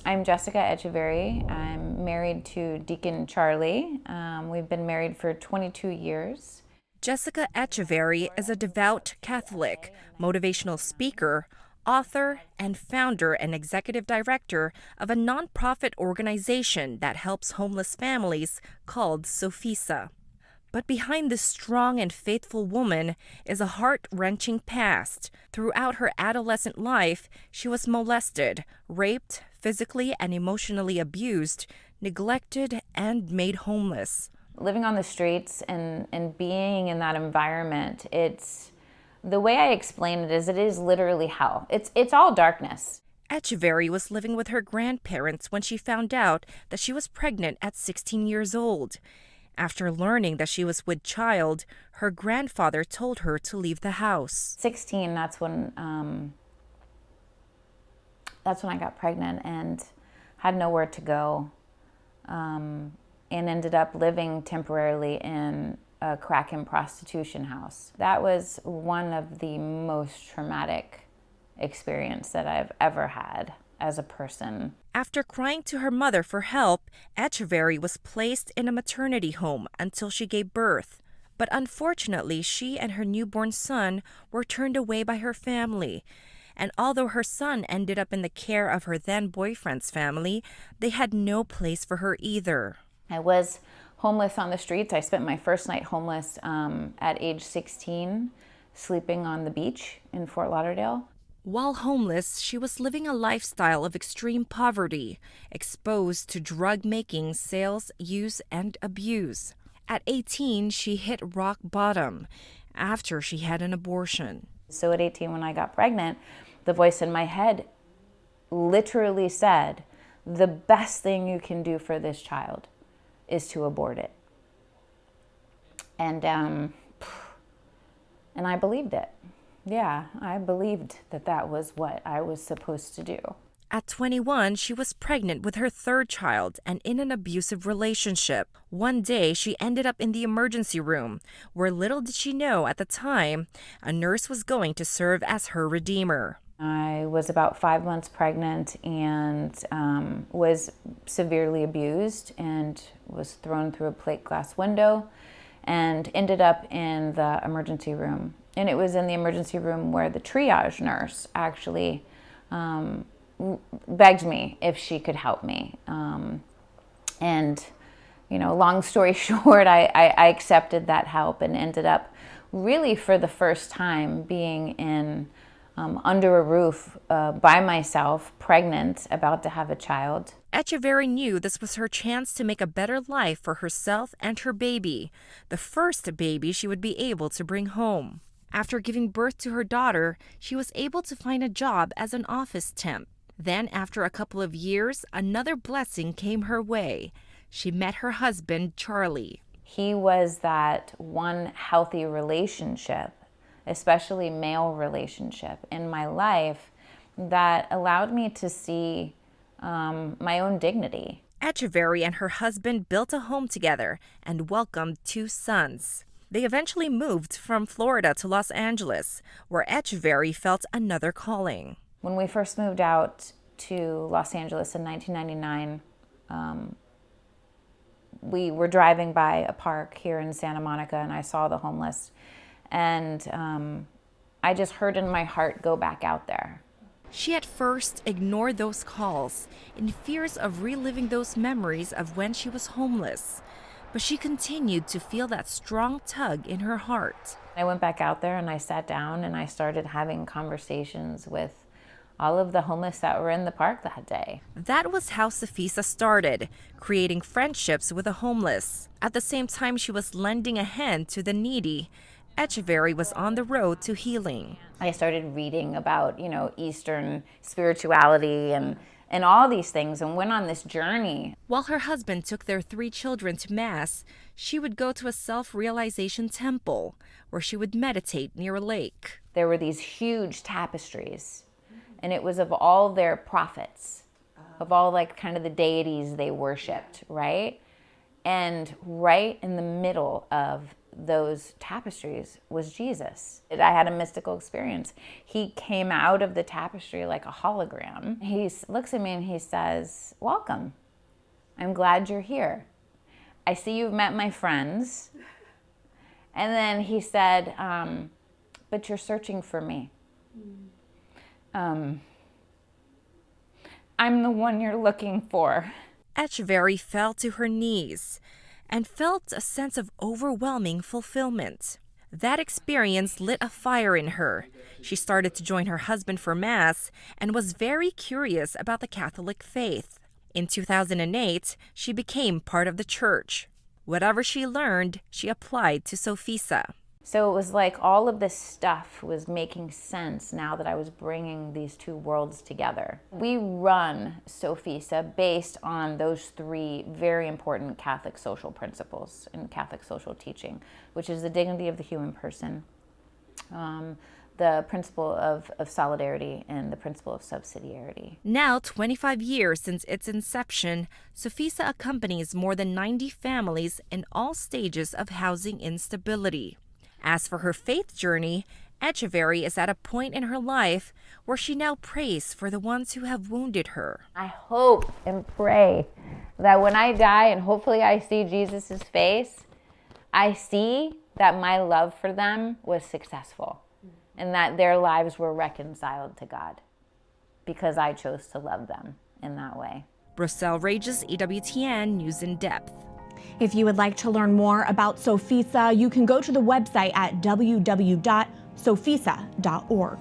I'm Jessica Echeverry. I'm married to Deacon Charlie. We've been married for 22 years. Jessica Echeverry is a devout Catholic, motivational speaker, author, and founder and executive director of a nonprofit organization that helps homeless families called Sophisa. But behind this strong and faithful woman is a heart-wrenching past. Throughout her adolescent life, she was molested, raped, physically and emotionally abused, neglected, and made homeless. Living on the streets and being in that environment, it's the way I explain it is literally hell. It's all darkness. Echeverry was living with her grandparents when she found out that she was pregnant at 16 years old. After learning that she was with child, her grandfather told her to leave the house. 16, that's when I got pregnant and had nowhere to go, and ended up living temporarily in a crack and prostitution house. That was one of the most traumatic experience that I've ever had as a person. After crying to her mother for help, Echeverry was placed in a maternity home until she gave birth. But unfortunately, she and her newborn son were turned away by her family. And although her son ended up in the care of her then boyfriend's family, they had no place for her either. I was homeless on the streets. I spent my first night homeless at age 16, sleeping on the beach in Fort Lauderdale. While homeless, she was living a lifestyle of extreme poverty, exposed to drug making, sales, use, and abuse. At 18, she hit rock bottom after she had an abortion. So at 18, when I got pregnant, the voice in my head literally said, the best thing you can do for this child is to abort it. And I believed it. Yeah, I believed that was what I was supposed to do. At 21, she was pregnant with her third child and in an abusive relationship. One day, she ended up in the emergency room, where little did she know at the time, a nurse was going to serve as her redeemer. I was about 5 months pregnant and was severely abused and was thrown through a plate glass window and ended up in the emergency room. And it was in the emergency room where the triage nurse actually begged me if she could help me. And, long story short, I accepted that help and ended up really for the first time being in under a roof by myself, pregnant, about to have a child. Echeverry knew this was her chance to make a better life for herself and her baby, the first baby she would be able to bring home. After giving birth to her daughter, she was able to find a job as an office temp. Then, after a couple of years, another blessing came her way. She met her husband, Charlie. He was that one healthy relationship, especially male relationship in my life, that allowed me to see my own dignity. Echeverry and her husband built a home together and welcomed 2 sons. They eventually moved from Florida to Los Angeles, where Echeverry felt another calling. When we first moved out to Los Angeles in 1999, we were driving by a park here in Santa Monica, and I saw the homeless. And I just heard in my heart, go back out there. She at first ignored those calls in fears of reliving those memories of when she was homeless. But she continued to feel that strong tug in her heart. I went back out there and I sat down and I started having conversations with all of the homeless that were in the park that day. That was how Sophisa started, creating friendships with the homeless. At the same time she was lending a hand to the needy, Echeverry was on the road to healing. I started reading about, Eastern spirituality and all these things and went on this journey. While her husband took their 3 children to Mass, she would go to a self-realization temple where she would meditate near a lake. There were these huge tapestries, and it was of all their prophets, of all kind of the deities they worshipped, right? And right in the middle of those tapestries was Jesus. I had a mystical experience. He came out of the tapestry like a hologram. He looks at me and he says, "Welcome. I'm glad you're here. I see you've met my friends." And then he said, "But you're searching for me. I'm the one you're looking for." Echeverry fell to her knees and felt a sense of overwhelming fulfillment. That experience lit a fire in her. She started to join her husband for Mass and was very curious about the Catholic faith. In 2008, she became part of the church. Whatever she learned, she applied to Sofisa. So it was like all of this stuff was making sense now that I was bringing these two worlds together. We run Sofisa based on those three very important Catholic social principles and Catholic social teaching, which is the dignity of the human person, the principle of solidarity, and the principle of subsidiarity. Now, 25 years since its inception, Sofisa accompanies more than 90 families in all stages of housing instability. As for her faith journey, Echeverry is at a point in her life where she now prays for the ones who have wounded her. I hope and pray that when I die and hopefully I see Jesus' face, I see that my love for them was successful and that their lives were reconciled to God because I chose to love them in that way. Roselle Reyes, EWTN News In Depth. If you would like to learn more about Sofisa, you can go to the website at www.sofisa.org.